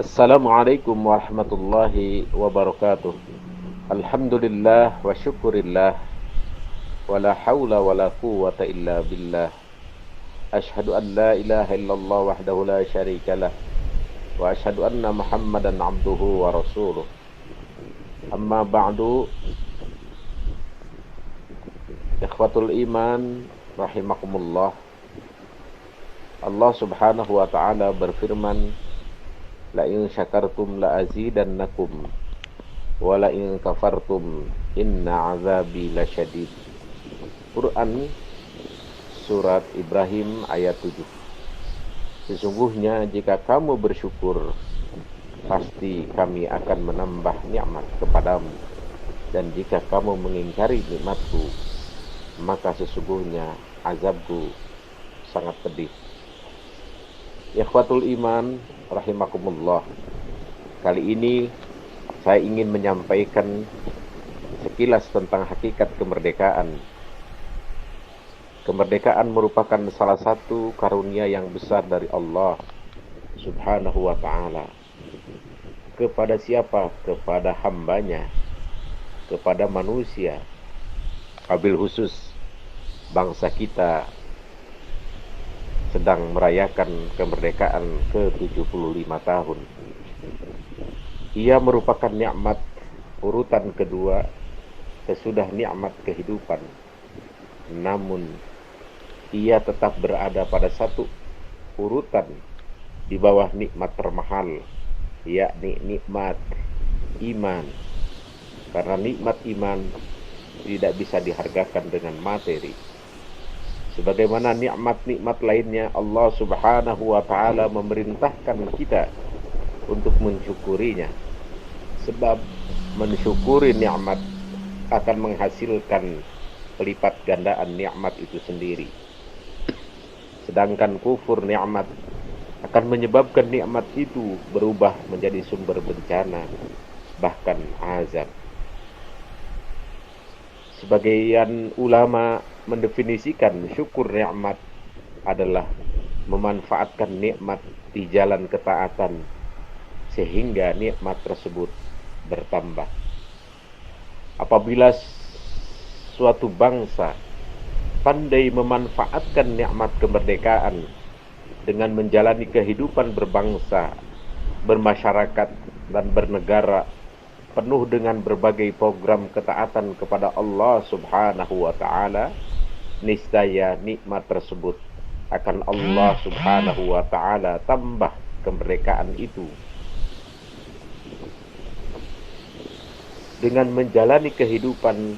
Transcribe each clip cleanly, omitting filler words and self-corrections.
Assalamualaikum warahmatullahi wabarakatuh. Alhamdulillah wa syukurillah wa la hawla wa la quwwata illa billah. Ashhadu an la ilaha illallah wahdahu la syarika lah wa ashhadu anna Muhammadan abduhu wa rasuluh. Amma ba'du, ikhwatul iman rahimakumullah. Allah Subhanahu wa taala berfirman, la in syakartum la azidannakum wa la in kafartum inna azabi lasyadid. Quran surat Ibrahim ayat 7. Sesungguhnya jika kamu bersyukur, pasti kami akan menambah nikmat kepadamu, dan jika kamu mengingkari nikmatku, maka sesungguhnya azabku sangat pedih. Ikhwatul iman rahimakumullah. Kali ini saya ingin menyampaikan sekilas tentang hakikat kemerdekaan. Kemerdekaan merupakan salah satu karunia yang besar dari Allah Subhanahu wa ta'ala. Kepada siapa? Kepada hambanya, kepada manusia. Wabil khusus bangsa kita sedang merayakan kemerdekaan ke-75 tahun. Ia merupakan nikmat urutan kedua sesudah nikmat kehidupan. Namun ia tetap berada pada satu urutan di bawah nikmat termahal, yakni nikmat iman. Karena nikmat iman tidak bisa dihargakan dengan materi. Sebagaimana nikmat-nikmat lainnya, Allah Subhanahu wa ta'ala memerintahkan kita untuk mensyukurinya. Sebab mensyukuri nikmat akan menghasilkan pelipat gandaan nikmat itu sendiri. Sedangkan kufur nikmat akan menyebabkan nikmat itu berubah menjadi sumber bencana, bahkan azab. Sebagian ulama mendefinisikan syukur nikmat adalah memanfaatkan nikmat di jalan ketaatan sehingga nikmat tersebut bertambah. Apabila suatu bangsa pandai memanfaatkan nikmat kemerdekaan dengan menjalani kehidupan berbangsa, bermasyarakat, dan bernegara penuh dengan berbagai program ketaatan kepada Allah Subhanahu wa ta'ala, niscaya nikmat tersebut akan Allah Subhanahu wa ta'ala tambah kemerdekaan itu. Dengan menjalani kehidupan,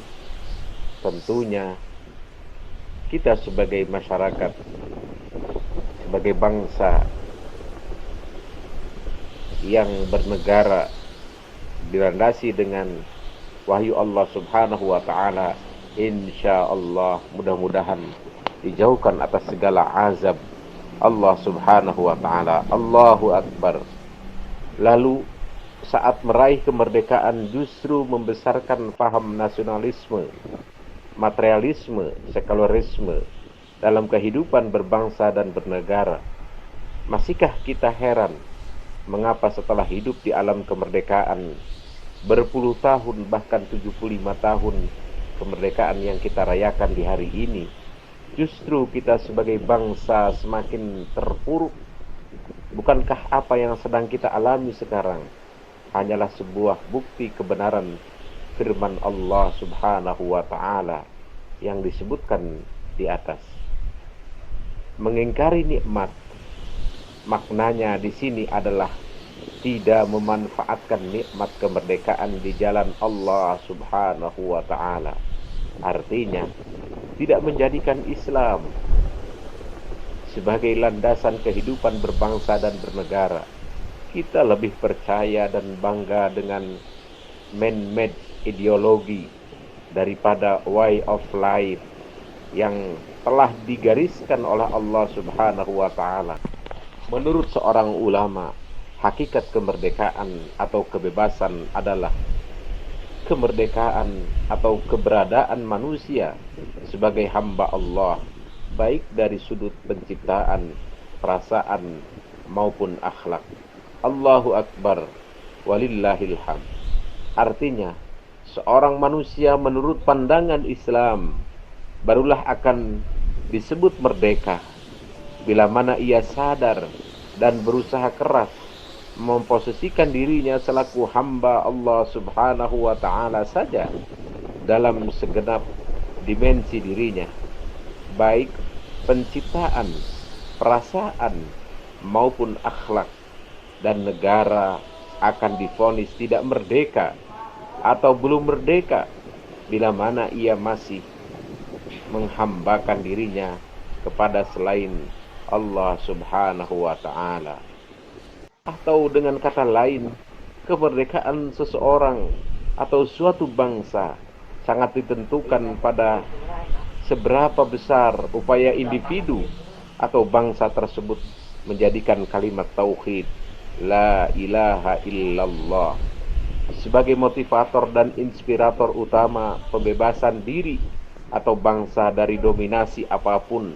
tentunya kita sebagai masyarakat, sebagai bangsa yang bernegara dilandasi dengan wahyu Allah Subhanahu wa ta'ala, insyaallah mudah-mudahan dijauhkan atas segala azab Allah Subhanahu wa ta'ala. Allahu Akbar. Lalu saat meraih kemerdekaan justru membesarkan paham nasionalisme, materialisme, sekularisme dalam kehidupan berbangsa dan bernegara. Masihkah kita heran mengapa setelah hidup di alam kemerdekaan berpuluh tahun, bahkan 75 tahun kemerdekaan yang kita rayakan di hari ini, justru kita sebagai bangsa semakin terpuruk? Bukankah apa yang sedang kita alami sekarang hanyalah sebuah bukti kebenaran firman Allah Subhanahu wa ta'ala yang disebutkan di atas? Mengingkari nikmat, maknanya di sini adalah tidak memanfaatkan nikmat kemerdekaan di jalan Allah Subhanahu wa ta'ala. Artinya, tidak menjadikan Islam sebagai landasan kehidupan berbangsa dan bernegara. Kita lebih percaya dan bangga dengan man-made ideologi daripada way of life yang telah digariskan oleh Allah Subhanahu wa ta'ala. Menurut seorang ulama, hakikat kemerdekaan atau kebebasan adalah kemerdekaan atau keberadaan manusia sebagai hamba Allah, baik dari sudut penciptaan, perasaan, maupun akhlak. Allahu Akbar, walillahil hamd. Artinya, seorang manusia menurut pandangan Islam barulah akan disebut merdeka bila mana ia sadar dan berusaha keras memposisikan dirinya selaku hamba Allah Subhanahu wa taala saja dalam segenap dimensi dirinya, baik penciptaan, perasaan maupun akhlak, dan negara akan divonis tidak merdeka atau belum merdeka bila mana ia masih menghambakan dirinya kepada selain Allah Subhanahu wa taala. Atau dengan kata lain, kemerdekaan seseorang atau suatu bangsa sangat ditentukan pada seberapa besar upaya individu atau bangsa tersebut menjadikan kalimat tauhid la ilaha illallah sebagai motivator dan inspirator utama pembebasan diri atau bangsa dari dominasi apapun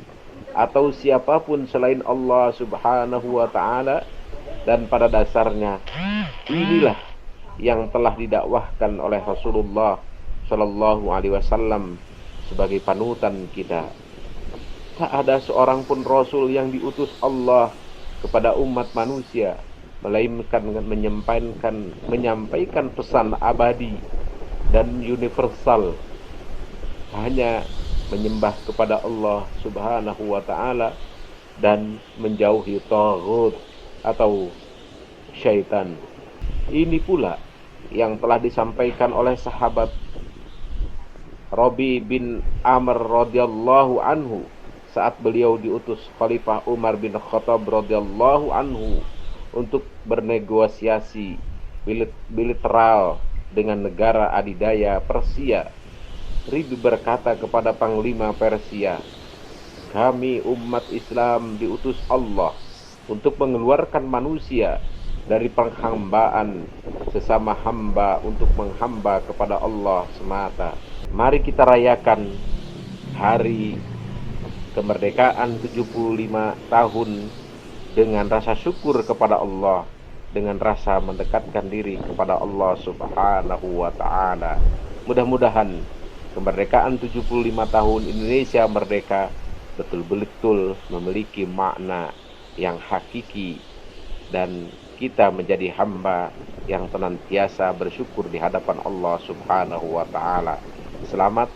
atau siapapun selain Allah Subhanahu wa taala. Dan pada dasarnya inilah yang telah didakwahkan oleh Rasulullah Shallallahu Alaihi Wasallam sebagai panutan kita. Tak ada seorang pun Rasul yang diutus Allah kepada umat manusia melainkan menyampaikan pesan abadi dan universal, hanya menyembah kepada Allah Subhanahu wa taala dan menjauhi taghut atau syaitan. Ini pula yang telah disampaikan oleh sahabat Rabi bin Amr radhiyallahu anhu saat beliau diutus Khalifah Umar bin Khattab radhiyallahu anhu untuk bernegosiasi bilateral dengan negara adidaya Persia. Rabi berkata kepada Panglima Persia, "Kami umat Islam diutus Allah untuk mengeluarkan manusia dari penghambaan sesama hamba untuk menghamba kepada Allah semata. Mari kita rayakan hari kemerdekaan 75 tahun dengan rasa syukur kepada Allah, dengan rasa mendekatkan diri kepada Allah Subhanahu wa taala. Mudah-mudahan kemerdekaan 75 tahun Indonesia merdeka betul-betul memiliki makna yang hakiki dan kita menjadi hamba yang senantiasa bersyukur di hadapan Allah Subhanahu wa taala. Selamat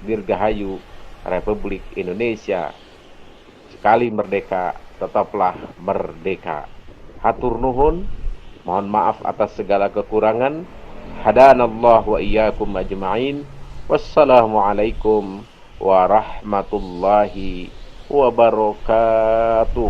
Dirgahayu Republik Indonesia. Sekali merdeka, tetaplah merdeka. Hatur nuhun, mohon maaf atas segala kekurangan. Hadanallah wa iyyakum ajma'in. Wassalamualaikum warahmatullahi wabarakatuh.